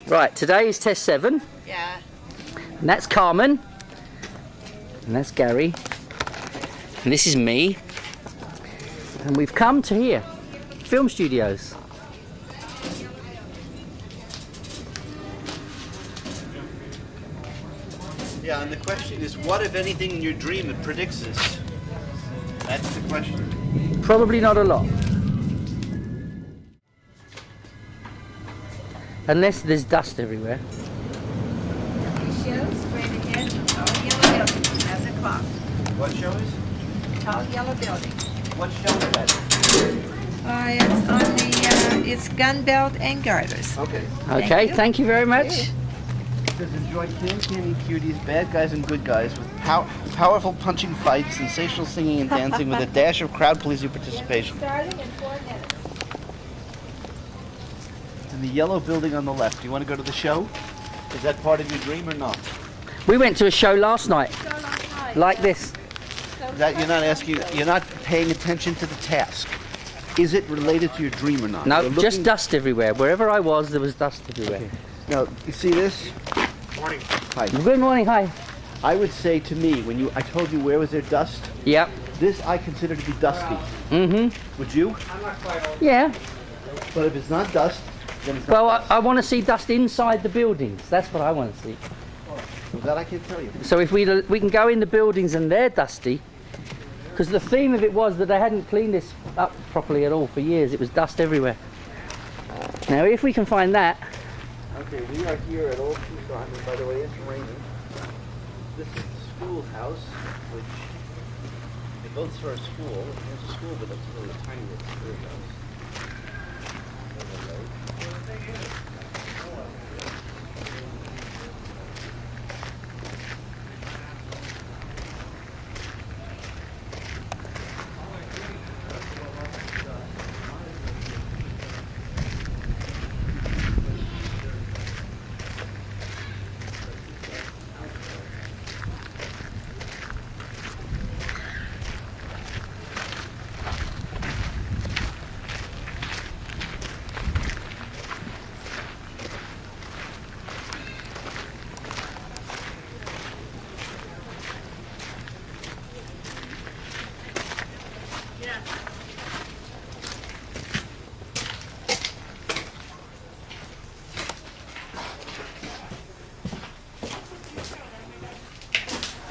Right, today is test 7. Yeah. And that's Carmen. And that's Gary. And this is me. And we've come to here, film studios. Yeah, and the question is, what if anything in your dream it predicts this? That's the question. Probably not a lot. Unless there's dust everywhere. Show straight ahead, tall yellow building, 11 o'clock. What show is? Tall yellow building. What show is that? It's on the, it's gun belt and girders. Okay. Okay, thank you very much. Says enjoy candy cuties, bad guys and good guys with powerful punching fights, sensational singing and dancing with a dash of crowd pleasing participation. Starting in 4 minutes. And the yellow building on the left. Do you want to go to the show? Is that part of your dream or not? We went to a show last night, like this. That you're not paying attention to the task. Is it related to your dream or not? No, just dust everywhere. Wherever I was, there was dust everywhere. Okay. Now, you see this? Morning. Hi. Good morning, hi. I would say to me, when I told you where was there dust, Yep. this I consider to be dusty. Mm-hmm. Would you? Yeah. But if it's not dust, then it's not Well, dust. I want to see dust inside the buildings. That's what I want to see. Well, that I can't tell you. So if we can go in the buildings and they're dusty, because the theme of it was that they hadn't cleaned this up properly at all for years. It was dust everywhere. Now, if we can find that. Okay, we are here at Old Tucson, and by the way, it's raining. This is the schoolhouse, which it goes for a school. There's a school, but it's really a tiny little schoolhouse.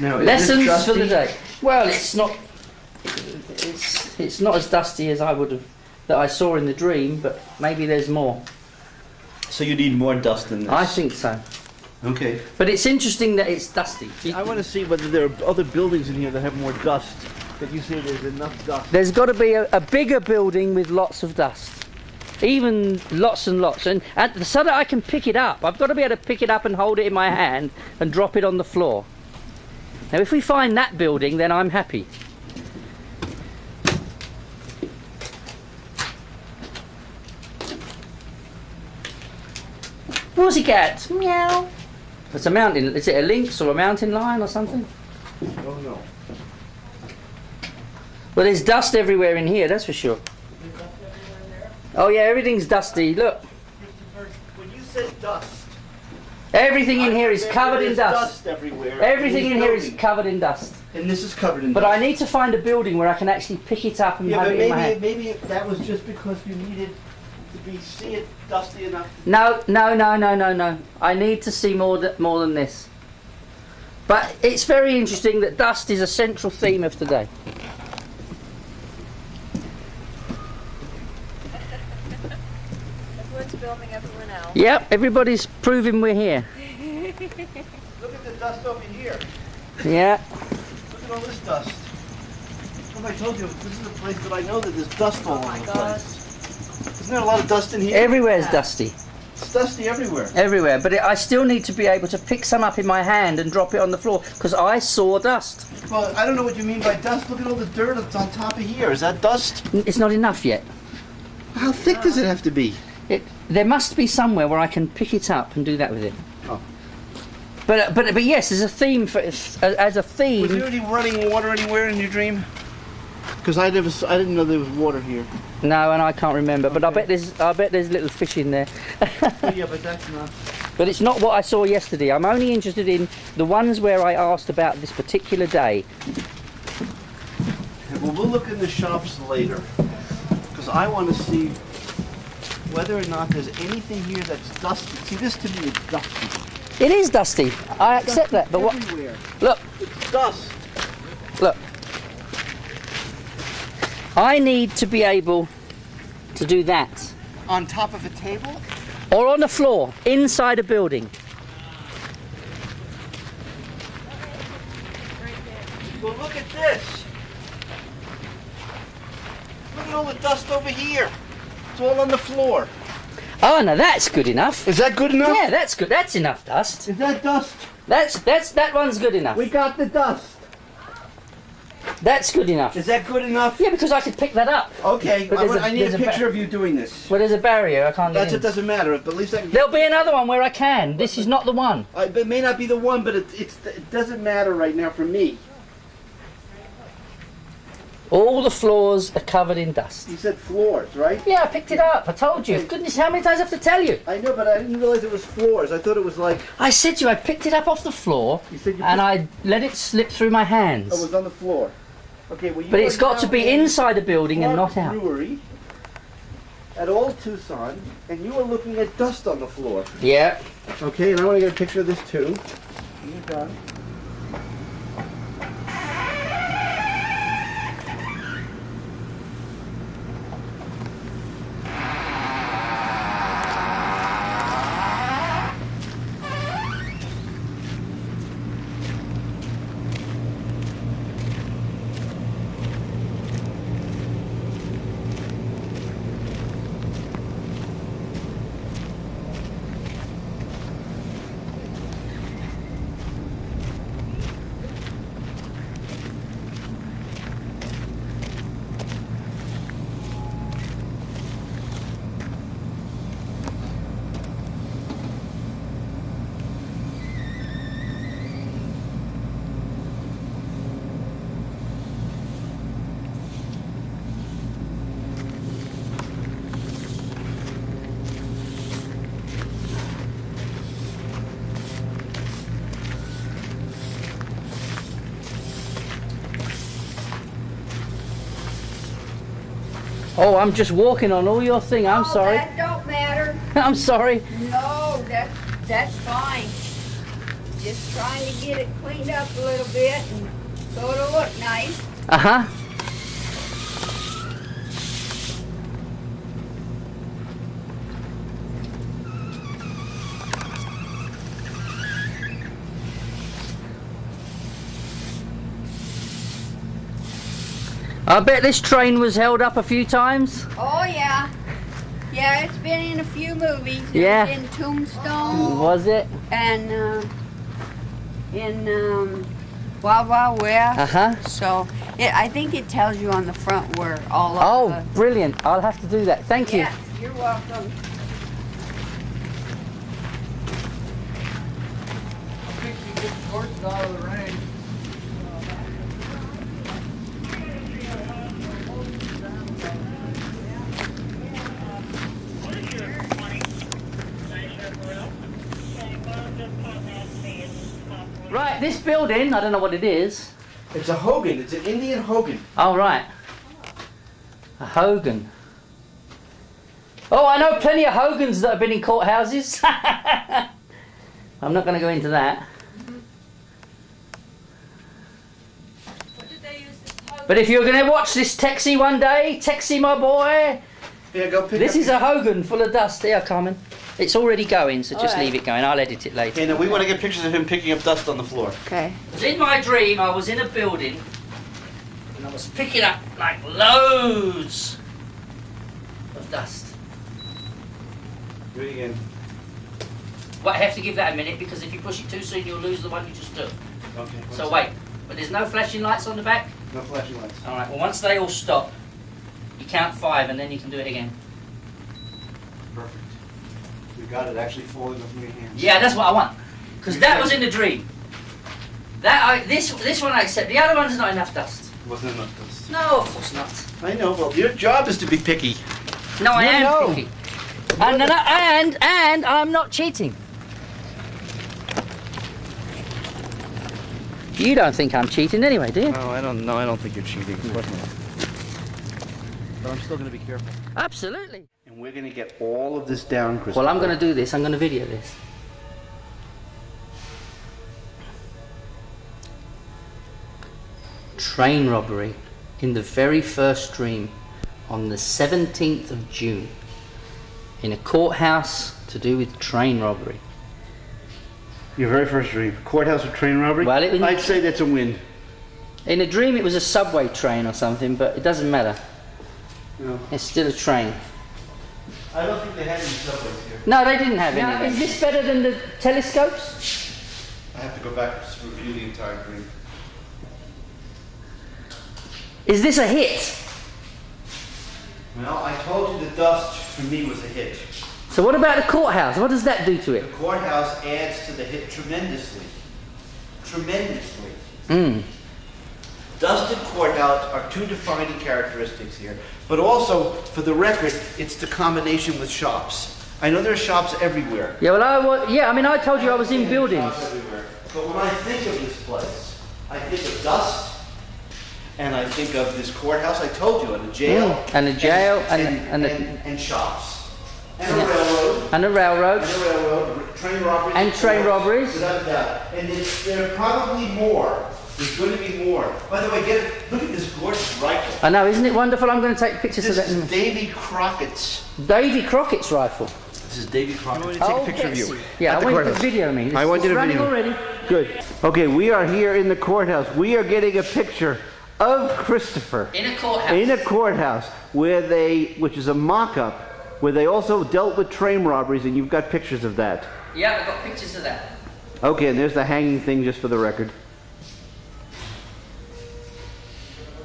Now, Lessons for the day. Well, it's not. It's not as dusty as I would have that I saw in the dream, but maybe there's more. So you need more dust than this? I think so. Okay. But it's interesting that it's dusty. I want to see whether there are other buildings in here that have more dust. That you say there's enough dust. There's got to be a bigger building with lots of dust. Even lots and lots. And so that I can pick it up, I've got to be able to pick it up and hold it in my hand and drop it on the floor. Now, if we find that building, then I'm happy. What's he got? Meow. It's a mountain. Is it a lynx or a mountain lion or something? Oh no. Well, there's dust everywhere in here, that's for sure. Oh yeah, everything's dusty. Look. Christopher, when you said dust, Everything in here is covered in there's dust. everywhere. Everything in here is building. covered in dust. And this is covered in But dust. I need to find a building where I can actually pick it up and Yeah, have but it in my hand. maybe that was just because you needed to see it dusty enough. No. I need to see more than this. But it's very interesting that dust is a central theme of today. Everyone's filming everyone else. Yep, everybody's proving we're here. Look at the dust over here. Yeah. Look at all this dust. What I told you, this is a place that I know that there's dust all over the place. Isn't there a lot of dust in here? Everywhere's dusty. It's dusty everywhere. Everywhere. But I still need to be able to pick some up in my hand and drop it on the floor because I saw dust. Well, I don't know what you mean by dust. Look at all the dirt that's on top of here. Is that dust? It's not enough yet. How thick does it have to be? There must be somewhere where I can pick it up and do that with it. Oh. But yes, there's a theme for as a theme. Was there any running water anywhere in your dream? Because I didn't know there was water here. No, and I can't remember. But I bet there's little fish in there. Oh, yeah, but that's not. But it's not what I saw yesterday. I'm only interested in the ones where I asked about this particular day. Well, we'll look in the shops later, because I want to see whether or not there's anything here that's dusty. See, this to me is dusty. It is dusty. I accept that. But what? Everywhere. Look, It's dust. look. I need to be able to do that. On top of a table? Or on the floor, inside a building. Well, look at this. Look at all the dust over here. It's all on the floor. Oh, no, that's good enough. Is that good enough? Yeah, that's good. That's enough dust. Is that dust? That one's good enough. We got the dust. That's good enough. Is that good enough? Yeah, because I could pick that up. Okay, But I need a picture of you doing this. Well, there's a barrier. I can't get in. It doesn't matter, but at least I can. There'll be another one where I can. This is not the one. It may not be the one, but it doesn't matter right now for me. All the floors are covered in dust. You said floors, right? Yeah, I picked it up. I told you. Okay. Goodness, how many times I have to tell you? I know, but I didn't realize it was floors. I thought it was like. I said to you, I picked it up off the floor You said you and I let it slip through my hands. Oh, it was on the floor. Okay, well, you But it's are got to now be in inside a building and Clark not out. Brewery at Old Tucson, and you are looking at dust on the floor. Yeah. Okay, and I want to get a picture of this too. You're done. Oh, I'm just walking on all your thing. I'm sorry. That don't matter. I'm sorry. No, that's fine. Just trying to get it cleaned up a little bit and so it'll look nice. Uh-huh. I bet this train was held up a few times. Oh yeah. Yeah, it's been in a few movies. It Yeah. was in Tombstone Was it? and in Wild Wild West. Uh-huh. So I think it tells you on the front where all Oh, of brilliant. I'll have to do that. Thank the... you. Yes, you're welcome. Right, this building, I don't know what it is. It's a Hogan. It's an Indian Hogan. Oh, right. A Hogan. Oh, I know plenty of Hogans that have been in courthouses. I'm not going to go into that. But if you're going to watch this Texie one day, Texie my boy, Yeah, go pick this up. is a Hogan full of dust. Here, Carmen. It's already going, so just All right. leave it going. I'll edit it later. Okay, now we want to get pictures of him picking up dust on the floor. Okay. Because in my dream, I was in a building and I was picking up like loads of dust. Do it again. Well, I have to give that a minute because if you push it too soon, you'll lose the one you just took. Okay. So wait, but there's no flashing lights on the back? No flashing lights. All right, well, once they all stop, you count 5 and then you can do it again. Perfect. You got it actually falling from your hands. Yeah, that's what I want. Because that was in the dream. This one I accept. The other one's not enough dust. Wasn't enough dust. No, of course not. I know, well, your job is to be picky. No, I You am know. picky. And I'm not cheating. You don't think I'm cheating anyway, do you? No, I don't think you're cheating. Of course not. But I'm still going to be careful. Absolutely. And we're going to get all of this down, Christopher. Well, I'm going to do this. I'm going to video this. Train robbery in the very first dream on the 17th of June in a courthouse to do with train robbery. Your very first dream. Courthouse with train robbery? Well, I'd say that's a win. In a dream it was a subway train or something, but it doesn't matter. No. It's still a train. I don't think they had any subways here. No, they didn't have any. Is this better than the telescopes? I have to go back and review the entire dream. Is this a hit? Well, I told you the dust for me was a hit. So what about the courthouse? What does that do to The it? courthouse adds to the hit tremendously. Tremendously. Dust and courthouse are two defining characteristics here. But also, for the record, it's the combination with shops. I know there are shops everywhere. Yeah, well, I told you I was in buildings. Shops everywhere. But when I think of this place, I think of dust, and I think of this courthouse. I told you, and a jail, and a jail, and shops. And a railroad. And a railroad. And a railroad. Train robberies. And train robberies. Without a doubt. And there are probably more. There's going to be more. By the way, look at this gorgeous rifle. I know, isn't it wonderful? I'm going to take pictures of This that. is Davy Crockett's. Davy Crockett's rifle. This is Davy Crockett. I want to take a picture of you. Yeah, I want you to video me. I want you to running video. Already. Good. Okay, we are here in the courthouse. We are getting a picture of Christopher. In a courthouse. In a courthouse which is a mock-up, where they also dealt with train robberies, and you've got pictures of that. Yeah, I've got pictures of that. Okay, and there's the hanging thing, just for the record.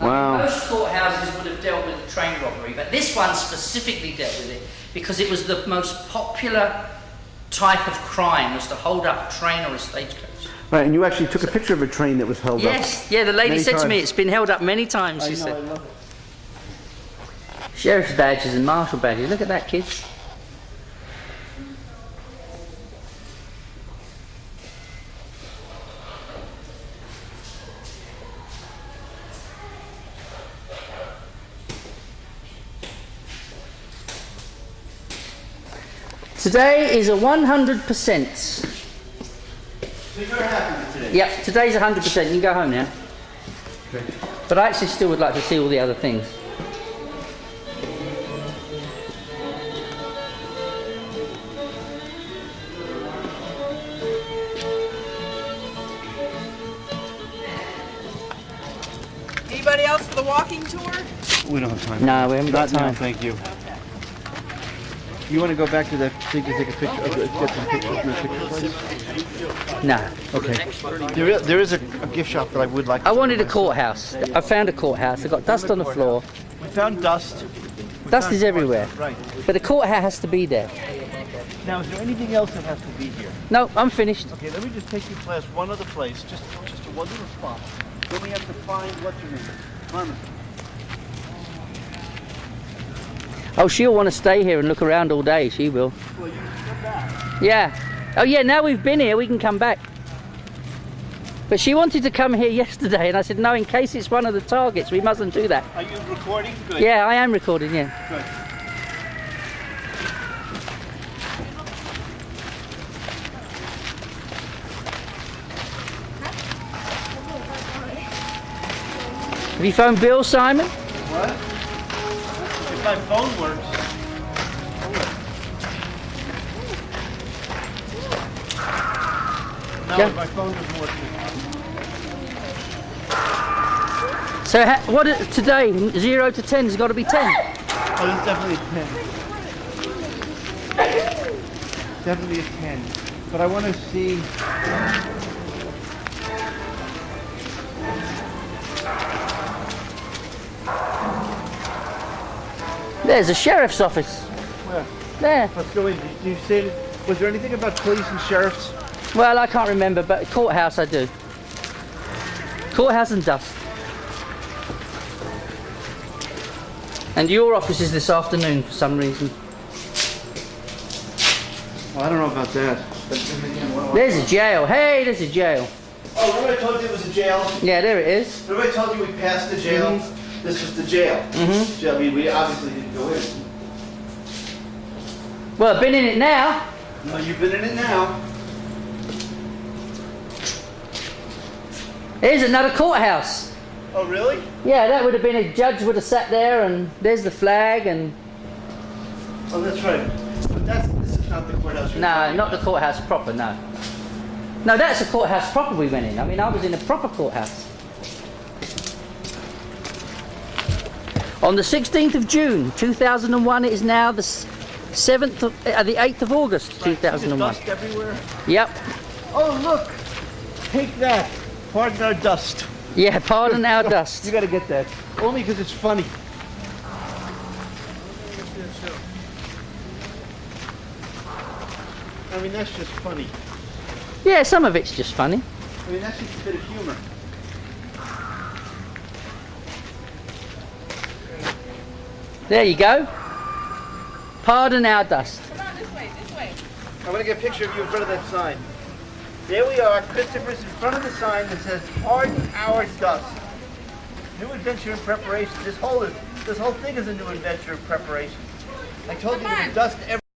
Wow. Most courthouses would have dealt with a train robbery, but this one specifically dealt with it because it was the most popular type of crime, was to hold up a train or a stagecoach. Right, and you actually took a picture of a train that was held up. Yes, yeah, the lady many said to me, times. it's been held up many times, she I know, said. I love it. Sheriff's badges and marshal badges, look at that, kids. Today is a 100%. So you're happy with today? Yep, today's 100%. You can go home now. Okay. But I actually still would like to see all the other things. Anybody else for the walking tour? We don't have time. No, we haven't got Not now, time. thank you. You want to go back to that thing to take a picture, get some pictures from the picture place? No. Okay. There is a gift shop that I would like to I wanted a courthouse. I found a courthouse. I've got dust on the floor. We found dust. Dust is everywhere. Right. But the courthouse has to be there. Now, is there anything else that has to be here? No, I'm finished. Okay, let me just take you past one other place, just to one little spot. Then we have to find what's your name? Carmen. Oh, she'll want to stay here and look around all day. She will. Well, you can come back. Yeah. Oh, yeah, now we've been here, we can come back. But she wanted to come here yesterday, and I said, no, in case it's one of the targets, we mustn't do that. Are you recording? Good. Yeah, I am recording, yeah. Good. Have you phoned Bill, Simon? What? If my phone works. No, Yeah. my phone doesn't work. So what today, 0 to 10 has got to be 10. Oh, that's definitely a 10. Definitely a 10. But I want to see. There's a sheriff's office. Where? There. Let's go in. Did you say, was there anything about police and sheriffs? Well, I can't remember, but courthouse I do. Courthouse and dust. And your office is this afternoon for some reason. Well, I don't know about that. There's a jail. Hey, there's a jail. Oh, remember I told you it was a jail? Yeah, there it is. Remember I told you we passed the jail? This was the jail. So, I mean, we obviously didn't go in. Well, I've been in it now. No, you've been in it now. Here's another courthouse. Oh, really? Yeah, that would have been a judge would have sat there, and there's the flag, and Oh, that's right. But this is not the courthouse. you're no, talking not the about. courthouse proper. No, no, that's the courthouse proper we went in. I mean, I was in a proper courthouse. On the 16th of June, 2001, it is now the 7th of, the 8th of August, Right, 2001. there's dust everywhere. Yep. Oh, look! Take that. Pardon our dust. Yeah, pardon our dust. You gotta get that. Only because it's funny. I mean, that's just funny. Yeah, some of it's just funny. I mean, that's just a bit of humor. There you go. Pardon our dust. Come on, this way, this way. I'm gonna get a picture of you in front of that sign. There we are. Christopher's in front of the sign that says "Pardon our dust." New adventure in preparation. This whole thing is a new adventure in preparation. I told you there was dust everywhere.